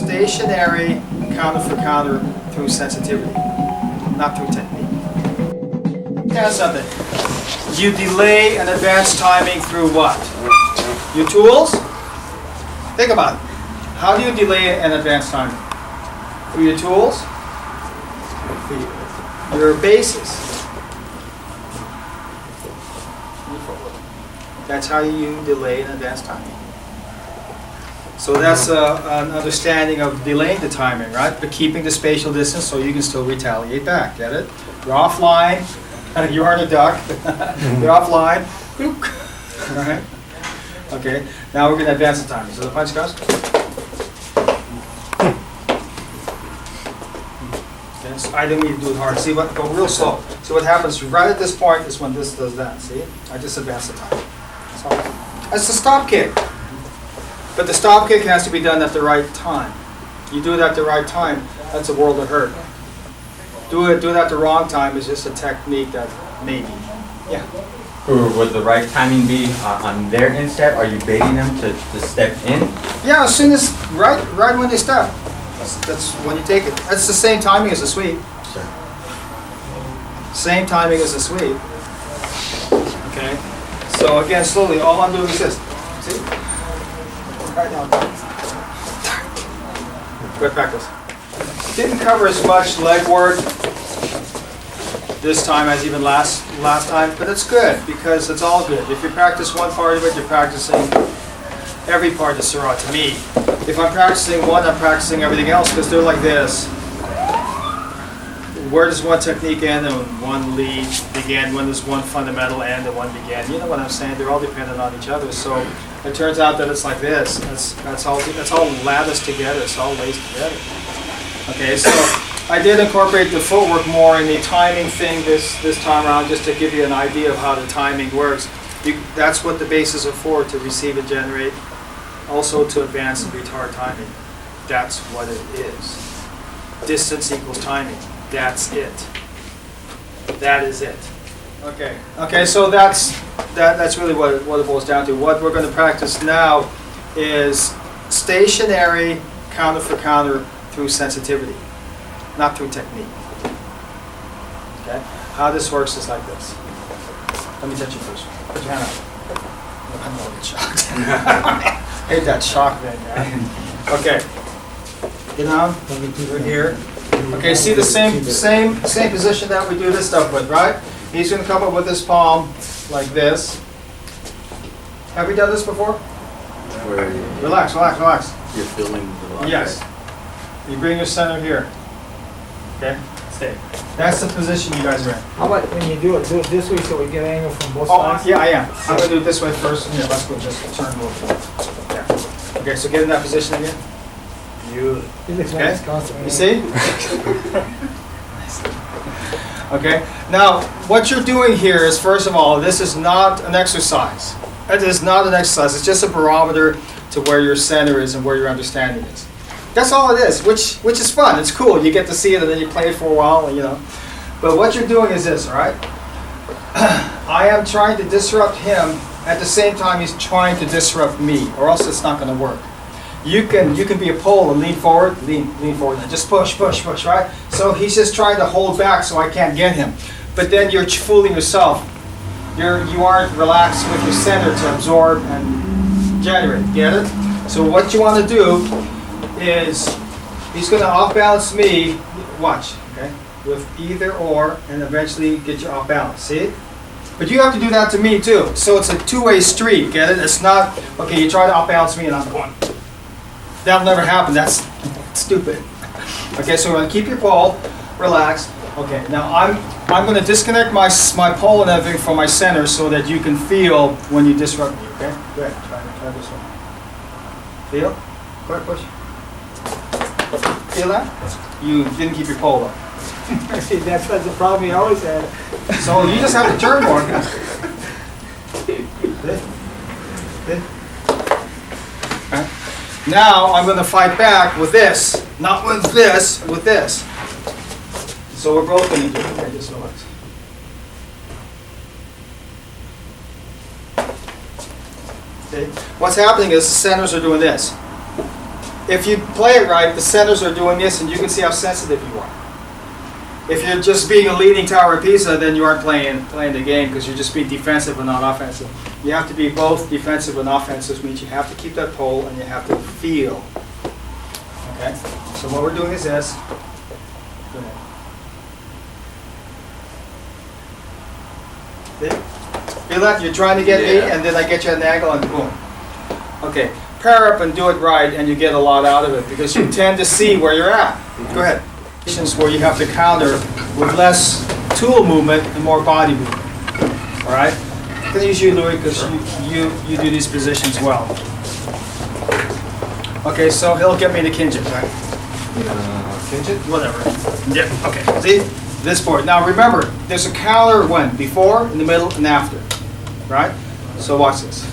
stationary counter for counter through sensitivity, not through technique. Now something. You delay and advance timing through what? Your tools? Think about it. How do you delay and advance timing? Through your tools? Your bases. That's how you delay and advance timing. So that's an understanding of delaying the timing, right? But keeping the spatial distance so you can still retaliate back. Get it? You're offline. You aren't a duck. You're offline. All right. Okay. Now we're going to advance the timing. So the punch goes. Okay. So I don't need to do it hard. See what? Go real slow. See what happens right at this point is when this does that. See? I just advance the timing. So that's the stop kick. But the stop kick has to be done at the right time. You do it at the right time, that's a world of hurt. Do it at the wrong time is just a technique that maybe. Yeah. Or would the right timing be on their instep? Are you baiting them to step in? Yeah, as soon as right when they step. That's when you take it. That's the same timing as a sweep. Sure. Same timing as a sweep. Okay. So again, slowly, all I'm doing is this. See? Right now. Good practice. Didn't cover as much leg work this time as even last time, but it's good because it's all good. If you practice one part of it, you're practicing every part of Silat to me. If I'm practicing one, I'm practicing everything else because they're like this. Where does one technique end and one lead begin? When does one fundamental end and one begin? You know what I'm saying? They're all dependent on each other. So it turns out that it's like this. That's all latticed together. It's all laced together. Okay, so I did incorporate the footwork more in the timing thing this time around, just to give you an idea of how the timing works. That's what the bases are for, to receive and generate, also to advance and retard timing. That's what it is. Distance equals timing. That's it. That is it. Okay. Okay. So that's really what it boils down to. What we're going to practice now is stationary counter for counter through sensitivity, not through technique. Okay. How this works is like this. Let me touch you first. Put your hand up. I'm gonna get shocked. I hate that shock thing, man. Okay. Get down. We're here. Okay, see the same position that we do this stuff with, right? He's going to come up with his palm like this. Have we done this before? Where Relax, relax, relax. you're feeling the lock. Yes. You bring your center here. Okay? Stay. That's the position you guys are in. How about when you do it this way so we get angle from both Oh, sides? yeah, I am. I'm going to do it this way first. Here, let's go just turn a little bit. Yeah. Okay, so get in that position again. He looks Okay. nice constantly. You see? Okay. Now, what you're doing here is, first of all, this is not an exercise. It is not an exercise. It's just a barometer to where your center is and where your understanding is. That's all it is, which is fun. It's cool. You get to see it and then you play it for a while, you know. But what you're doing is this, all right? I am trying to disrupt him at the same time he's trying to disrupt me, or else it's not going to work. You can be a pole and lean forward, lean forward, and just push, right? So he's just trying to hold back so I can't get him. But then you're fooling yourself. You aren't relaxed with your center to absorb and generate. Get it? So what you want to do is he's going to off balance me. Watch, okay? With either or, and eventually get you off balance. See? But you have to do that to me too. So it's a two-way street. Get it? It's not okay. You try to off balance me and I'm going. That'll never happen. That's stupid. Okay, so we're gonna keep your pole, relax. Okay, now I'm gonna disconnect my pole and everything from my center so that you can feel when you disrupt me. Okay, good. Try this one. Feel? Go ahead, push. Feel that? You didn't keep your pole up. See, that's the problem he always had. So you just have to turn more. Okay. Now I'm going to fight back with this, not with this, with this. So we're both going to do it. Okay, just relax. Okay. What's happening is the centers are doing this. if you play it right, the centers are doing this, and you can see how sensitive you are. If you're just being a leading tower of Pisa, then you aren't playing the game because you're just being defensive and not offensive. You have to be both defensive and offensive, which means you have to keep that pole and you have to feel. Okay? So what we're doing is this. Go ahead. See? Feel that? You're trying to get me, Yeah. and then I get you at an angle and boom. Okay. Pair up and do it right, and you get a lot out of it because you tend to see where you're at. Go ahead. Where you have to counter with less tool movement and more body movement. All right? I'm going to use you, Louis, because you do these positions well. Okay, so he'll get me the Kinjit, right? Kinjit? Whatever. Yeah, okay. See? This board. Now remember, there's a counter when? Before, in the middle, and after. Right? So watch this.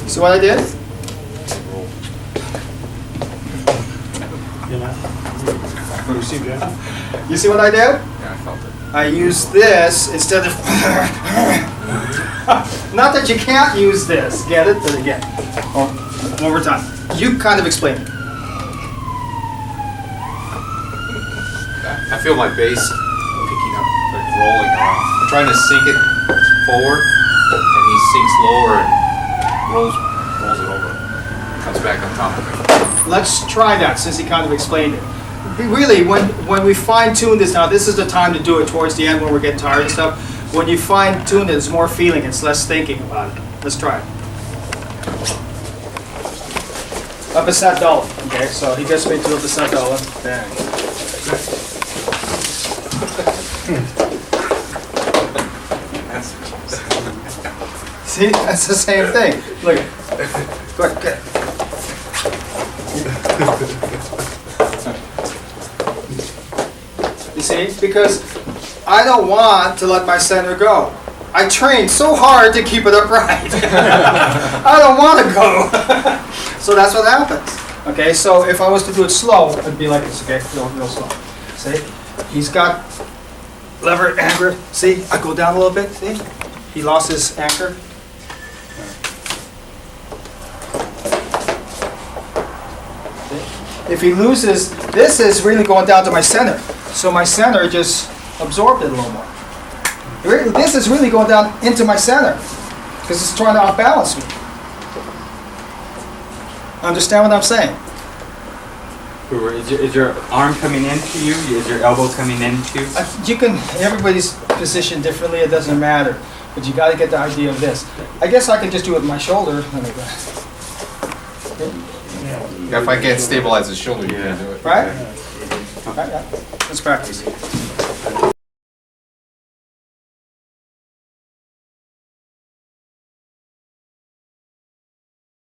See what I did? You see what I did? Yeah, I felt it. I used this instead of... Not that you can't use this. Get it? But again. Oh, one more time. You kind of explain it. I feel my bass picking up, like rolling around. I'm trying to sink it forward, and he sinks lower and rolls it over. Comes back on top of it. Let's try that since he kind of explained it. Really, when we fine-tune this now, this is the time to do it towards the end when we're getting tired and stuff. When you fine-tune it, it's more feeling, it's less thinking about it. Let's try it. Up a set dollar. Okay, so he gets me to up a set dollar. Bang. See, that's the same thing. Look. Quick. You see? Because I don't want to let my center go. I trained so hard to keep it upright. I don't want to go. So that's what happens. Okay, so if I was to do it slow, it'd be like this, okay? Real slow. See? He's got lever, anchor. See? I go down a little bit. See? He lost his anchor. If he loses, this is really going down to my center. So my center just absorbed it a little more. This is really going down into my center because it's trying to outbalance me. Understand what I'm saying? Is your arm coming into you? Is your elbow coming into? You can, everybody's positioned differently, it doesn't matter. But you got to get the idea of this. I guess I can just do it with my shoulder. Yeah, if I can't stabilize his shoulder, you can't do it. Right? Okay, yeah. Let's practice.